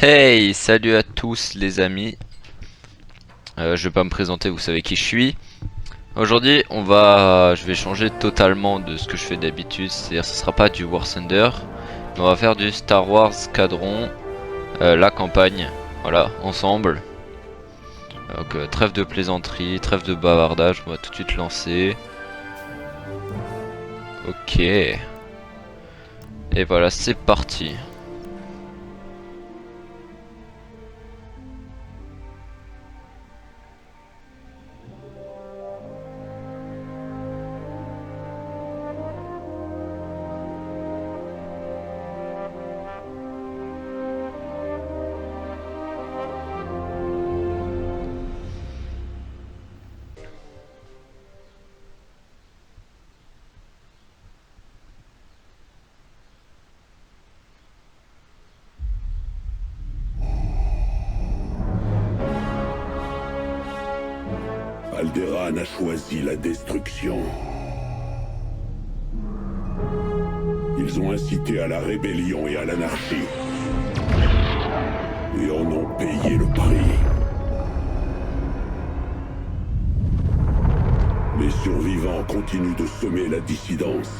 Hey, salut à tous les amis. Je vais pas me présenter, vous savez qui je suis. Aujourd'hui, je vais changer totalement de ce que je fais d'habitude, c'est-à-dire ce sera pas du War Thunder, mais on va faire du Star Wars Squadron, la campagne, voilà, ensemble. Donc trêve de plaisanterie, trêve de bavardage, on va tout de suite lancer. Ok, et voilà, c'est parti. Alderaan a choisi la destruction. Ils ont incité à la rébellion et à l'anarchie. Et en ont payé le prix. Les survivants continuent de semer la dissidence.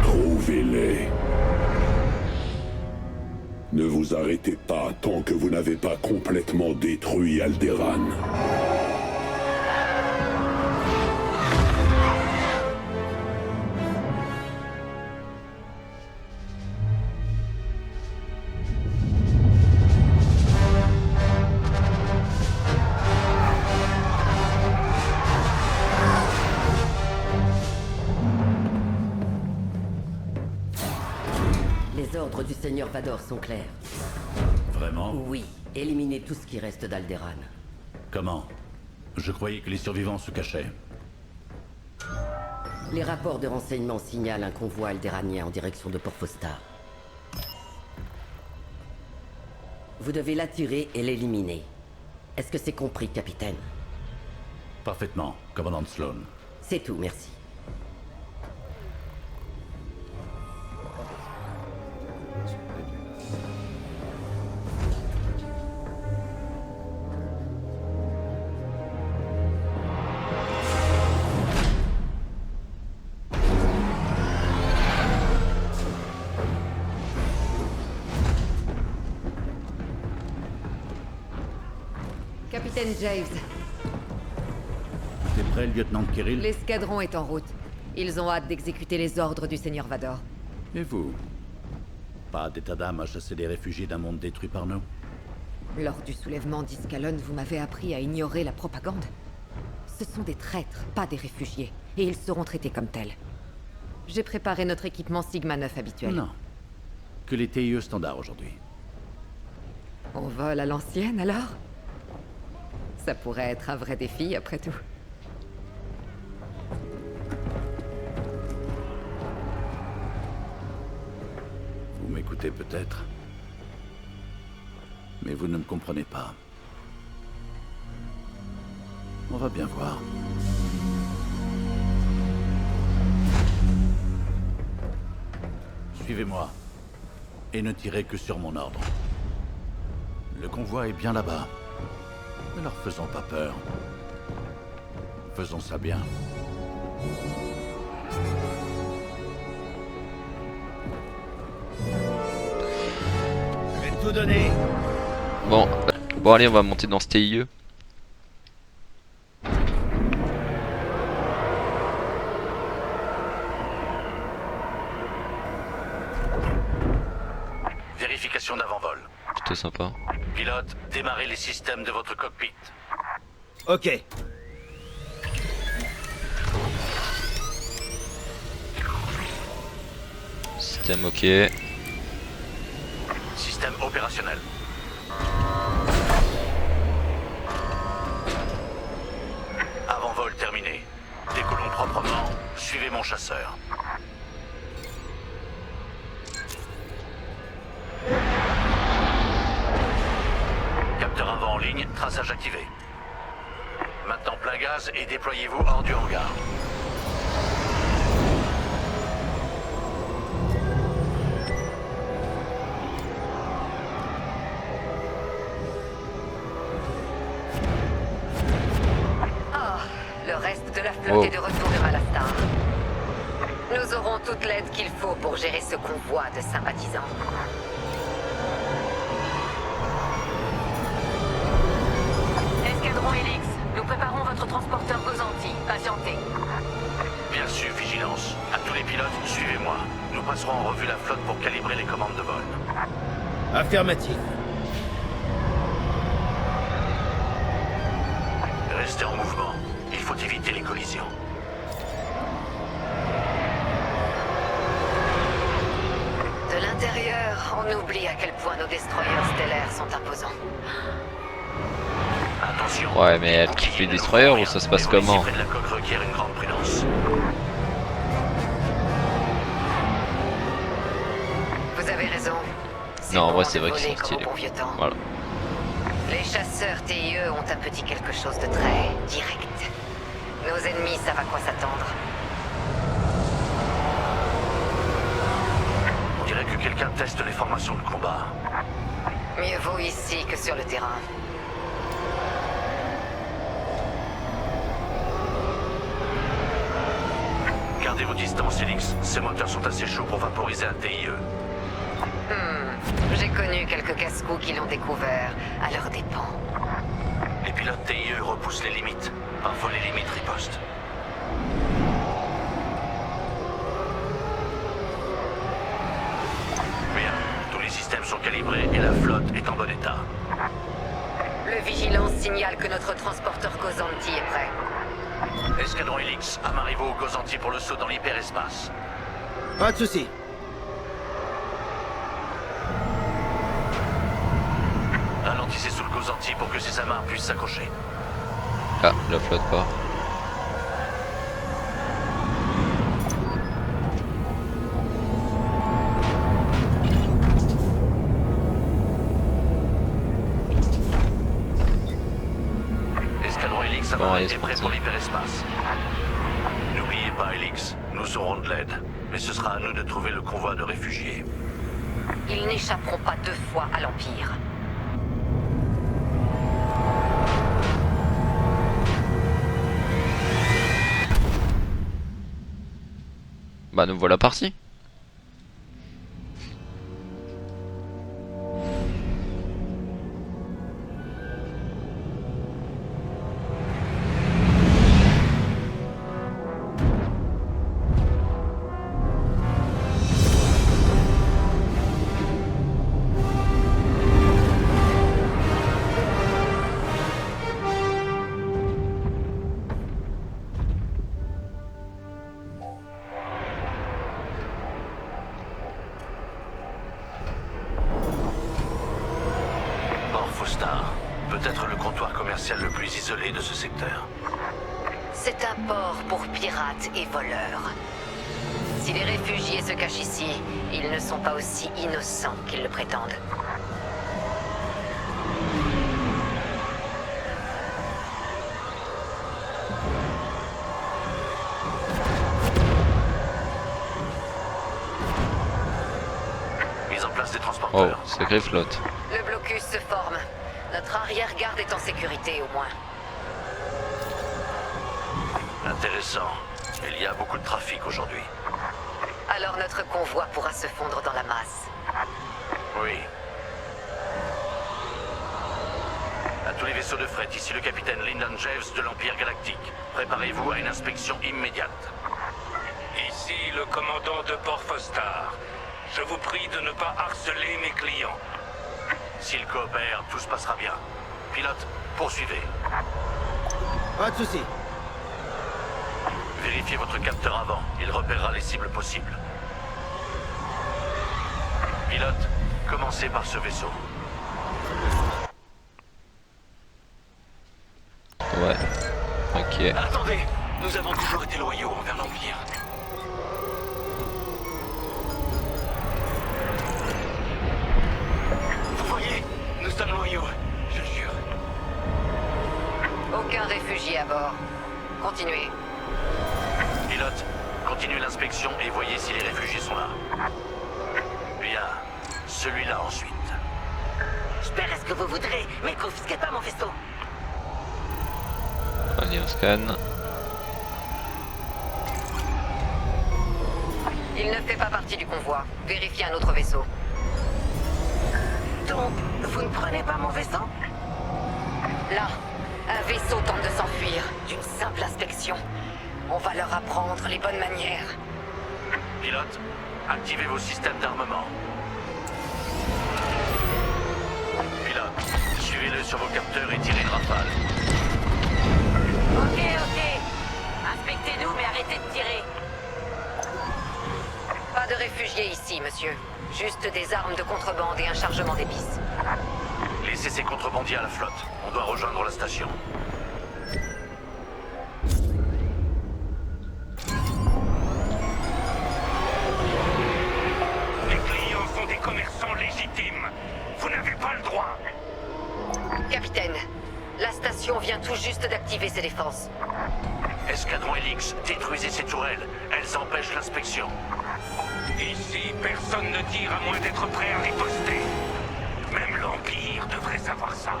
Trouvez-les. Ne vous arrêtez pas tant que vous n'avez pas complètement détruit Alderaan. Les ordres du Seigneur Vador sont clairs. Vraiment? Oui, éliminez tout ce qui reste d'Alderaan. Comment? Je croyais que les survivants se cachaient. Les rapports de renseignement signalent un convoi aldéranien en direction de Port Fostar. Vous devez l'attirer et l'éliminer. Est-ce que c'est compris, capitaine? Parfaitement, commandant Sloan. C'est tout, merci. Capitaine Javes, T'es prêt, lieutenant Kirill? l'escadron est en route. Ils ont hâte d'exécuter les ordres du Seigneur Vador. Et vous? Pas d'état d'âme à chasser des réfugiés d'un monde détruit par nous? Lors du soulèvement d'Iskalon, vous m'avez appris à ignorer la propagande. Ce sont des traîtres, pas des réfugiés, et ils seront traités comme tels. J'ai préparé notre équipement Sigma 9 habituel. Non. Que les TIE standards aujourd'hui. On vole à l'ancienne alors? Ça pourrait être un vrai défi après tout. Vous m'écoutez peut-être. Mais vous ne me comprenez pas. On va bien voir. Suivez-moi. Et ne tirez que sur mon ordre. Le convoi est bien là-bas. Ne leur faisons pas peur. Faisons ça bien. Je vais tout donner. Bon allez, on va monter dans ce TIE. Vérification d'avant-vol. Plutôt sympa. Pilote, démarrez les systèmes de votre cockpit. Ok. Système ok. Système opérationnel. Avant-vol terminé. Décollons proprement. Suivez mon chasseur. Capteur avant en ligne, traçage activé. Maintenant plein gaz et déployez-vous hors du hangar. flotte Oh. est de retour de Malastar. Nous aurons toute l'aide qu'il faut pour gérer ce convoi de sympathisants. Escadron Helix, nous préparons votre transporteur Gozanti. Patientez. Bien sûr, vigilance. À tous les pilotes, suivez-moi. Nous passerons en revue la flotte pour calibrer les commandes de vol. Affirmatif. Restez en mouvement. Il faut éviter les collisions. De l'intérieur, on oublie à quel point nos destroyers stellaires sont imposants. Attention. Ouais, mais elle kiffe les destroyers ou ça se passe comment? Près de la coque requiert une grande prudence. Vous avez raison. Non, en vrai, bon c'est de vrai qu'ils voler sont comme au stylés. bon vieux temps. Voilà. Les chasseurs TIE ont un petit quelque chose de très direct. Nos ennemis savent à quoi s'attendre. On dirait que quelqu'un teste les formations de combat. Mieux vaut ici que sur le terrain. Gardez vos distances, Helix. Ces moteurs sont assez chauds pour vaporiser un TIE. J'ai connu quelques casse-cous qui l'ont découvert à leurs dépens. Les pilotes TIE repoussent les limites. Parfois les limites ripostent. Bien, tous les systèmes sont calibrés et la flotte est en bon état. Le vigilance signale que notre transporteur Gozanti est prêt. Escadron Helix, amarrez-vous au Gozanti pour le saut dans l'hyperespace. Pas de soucis. Ralentissez sous le Gozanti pour que ces amarres puissent s'accrocher. Ah, la flotte part. Escadron Helix, Bon, allez, amarré c'est et prêt parti. pour l'hyperespace. N'oubliez pas, Helix, nous aurons de l'aide. Mais ce sera à nous de trouver le convoi de réfugiés. Ils n'échapperont pas 2 fois à l'Empire. Bah, nous voilà partis. Port Fostar, peut-être le comptoir commercial le plus isolé de ce secteur. C'est un port pour pirates et voleurs. Si les réfugiés se cachent ici, ils ne sont pas aussi innocents qu'ils le prétendent. Mise en place des Oh, transporteurs. sacrée flotte. Le blocus se forme. Notre arrière-garde est en sécurité, au moins. Intéressant. Il y a beaucoup de trafic aujourd'hui. Alors notre convoi pourra se fondre dans la masse. Oui. À tous les vaisseaux de fret, ici le capitaine Lyndon Jeeves de l'Empire Galactique. Préparez-vous à une inspection immédiate. Ici le commandant de Port Fostar. Je vous prie de ne pas harceler mes clients. S'ils coopèrent, tout se passera bien. Pilote, poursuivez. Pas de soucis. Vérifiez votre capteur avant. Il repérera les cibles possibles. Pilote, commencez par ce vaisseau. Ouais. Ok. Attendez, nous avons toujours été loyaux envers l'Empire. Vous voyez, nous sommes loyaux, je jure. Aucun réfugié à bord. Continuez. Pilote, continuez l'inspection et voyez si les réfugiés sont là. Bien. Celui-là ensuite. Je paierai ce que vous voudrez, mais confisquez pas mon vaisseau. Allez, on scanne. Il ne fait pas partie du convoi. Vérifiez un autre vaisseau. Donc, vous ne prenez pas mon vaisseau? Là, un vaisseau tente de s'enfuir d'une simple inspection. On va leur apprendre les bonnes manières. Pilote, activez vos systèmes d'armement. Pilote, suivez-le sur vos capteurs et tirez une rafale. Ok. Inspectez-nous, mais arrêtez de tirer. Pas de réfugiés ici, monsieur. Juste des armes de contrebande et un chargement d'épices. Laissez ces contrebandiers à la flotte. On doit rejoindre la station. Les clients sont des commerçants légitimes. Vous n'avez pas le droit. Capitaine, la station vient tout juste d'activer ses défenses. Escadron Helix, détruisez ces tourelles. Elles empêchent l'inspection. Ici, personne ne tire à moins d'être prêt à riposter. Même l'Empire devrait savoir ça.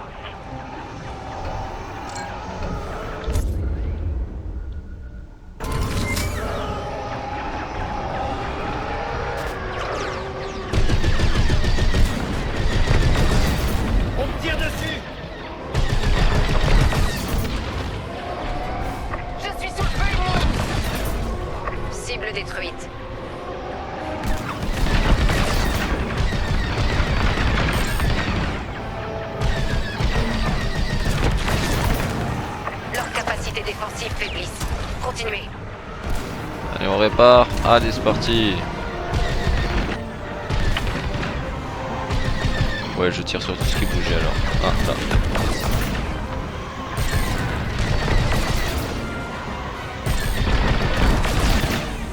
On me tire dessus! Je suis sous le feu ennemi! Cible détruite. Leurs capacités défensives faiblissent. Continuez. Allez, on répare. Allez, c'est parti. Ouais, je tire sur tout ce qui bougeait alors. Ah, là.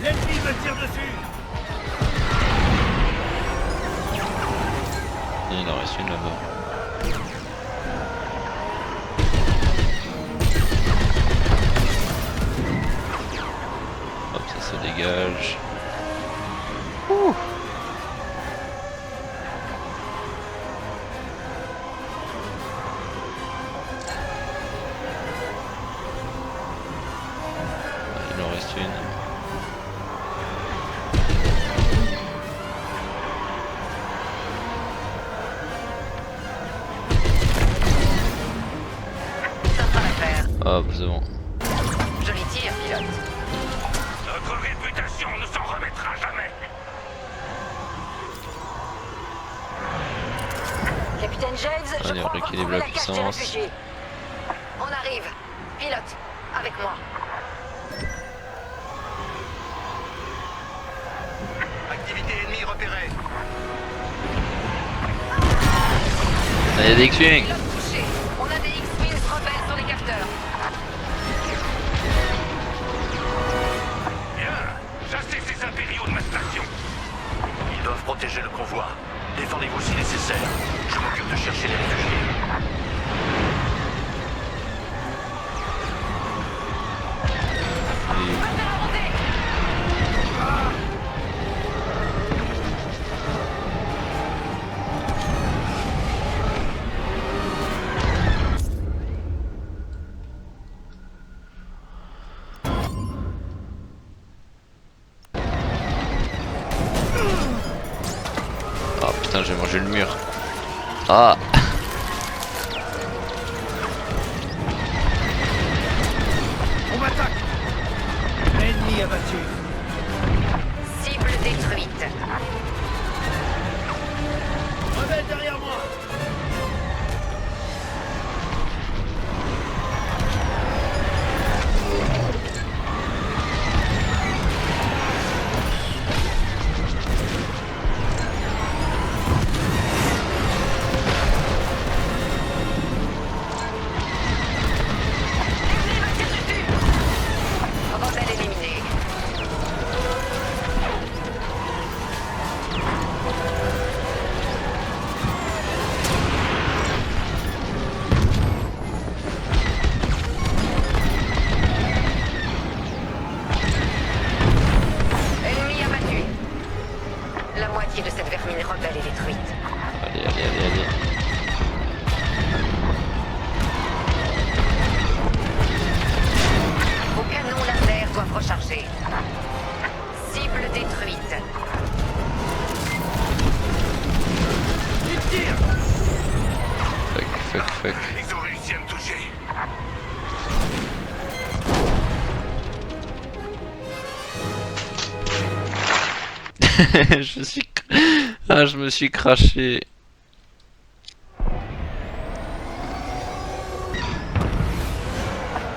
L'ennemi me tire dessus! Il en reste une là-bas. Hop, ça se dégage. Ouh. Il en reste une. Ça fera l'affaire. Hop, c'est bon. Joli tir, pilote. Notre réputation ne s'en remettra jamais. Capitaine Javes, je Allez, on crois avoir rééquilibre trouvé la la cache des puissance. réfugiés. On arrive. Pilote, avec moi. Activité ennemie repérée. Il y a des X-Wing. Pilote touché. On a des X-Wings rebelles sur les capteurs. Bien, chassez ces impériaux de ma station. Ils doivent protéger le convoi. Défendez-vous si nécessaire. Je m'occupe de chercher les réfugiés. Passez la montée. Ah putain, j'ai mangé le mur. Ah. On m'attaque! Ennemi abattu! Cible détruite. Rebelle derrière moi! Rebelle éliminé. Ennemi abattu. La moitié de cette vermine rebelle est détruite. Allez. Vos canons laser doivent recharger. Cible détruite. fuck. Ils ont réussi à me toucher. Je me suis craché.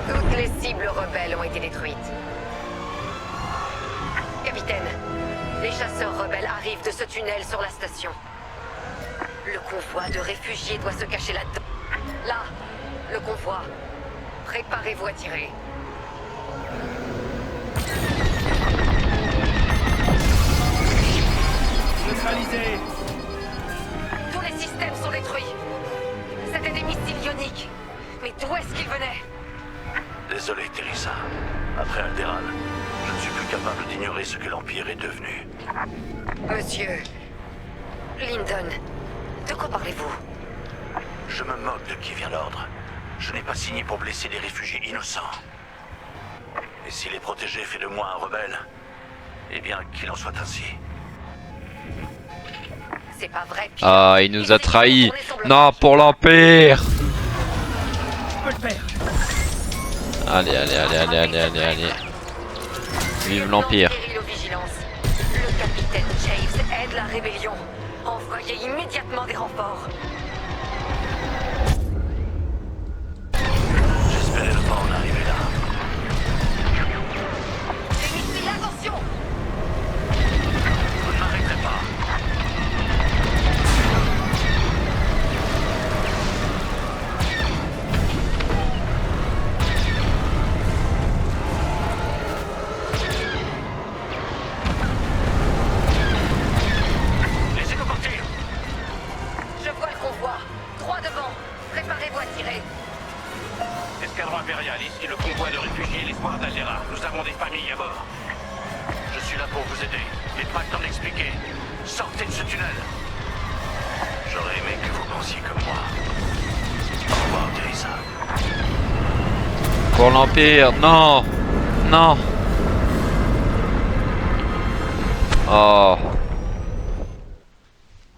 Toutes les cibles rebelles ont été détruites. Capitaine, les chasseurs rebelles arrivent de ce tunnel sur la station. Le convoi de réfugiés doit se cacher là-dedans. Là, le convoi. Préparez-vous à tirer. Neutralisé. Tous les systèmes sont détruits. C'était des missiles ioniques. Mais d'où est-ce qu'ils venaient? Désolé, Teresa. Après Alderaan, je ne suis plus capable d'ignorer ce que l'Empire est devenu. Monsieur... Lyndon, de quoi parlez-vous? Je me moque de qui vient l'ordre. Je n'ai pas signé pour blesser des réfugiés innocents. Et si les protéger fait de moi un rebelle, eh bien, qu'il en soit ainsi. C'est pas vrai, Pierre. Ah, il nous a trahis. Non, pour l'Empire. Je peux le faire. Allez, allez, allez, allez, allez, allez, allez. Vive l'Empire. Le capitaine James aide la rébellion. Envoyez immédiatement des renforts. J'espérais ne pas en arriver là. Les missiles, attention! Vous ne m'arrêterez pas. Laissez-nous partir. Je vois le convoi. Droit devant. Préparez-vous à tirer. Escadron impérial, ici le convoi de réfugiés, l'espoir d'Alderaan. Nous avons des familles à bord. Je suis là pour vous aider. Et pas le temps d'expliquer. Sortez de ce tunnel. J'aurais aimé que vous pensiez comme moi. Au revoir, Teresa. Pour l'Empire. Non. Non. Oh.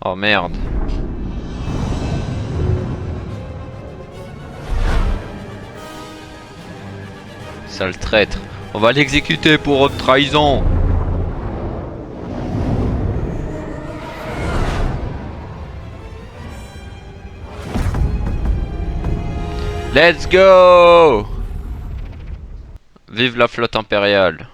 Oh merde. Sale traître. On va l'exécuter pour haute trahison. Let's go! Vive la flotte impériale.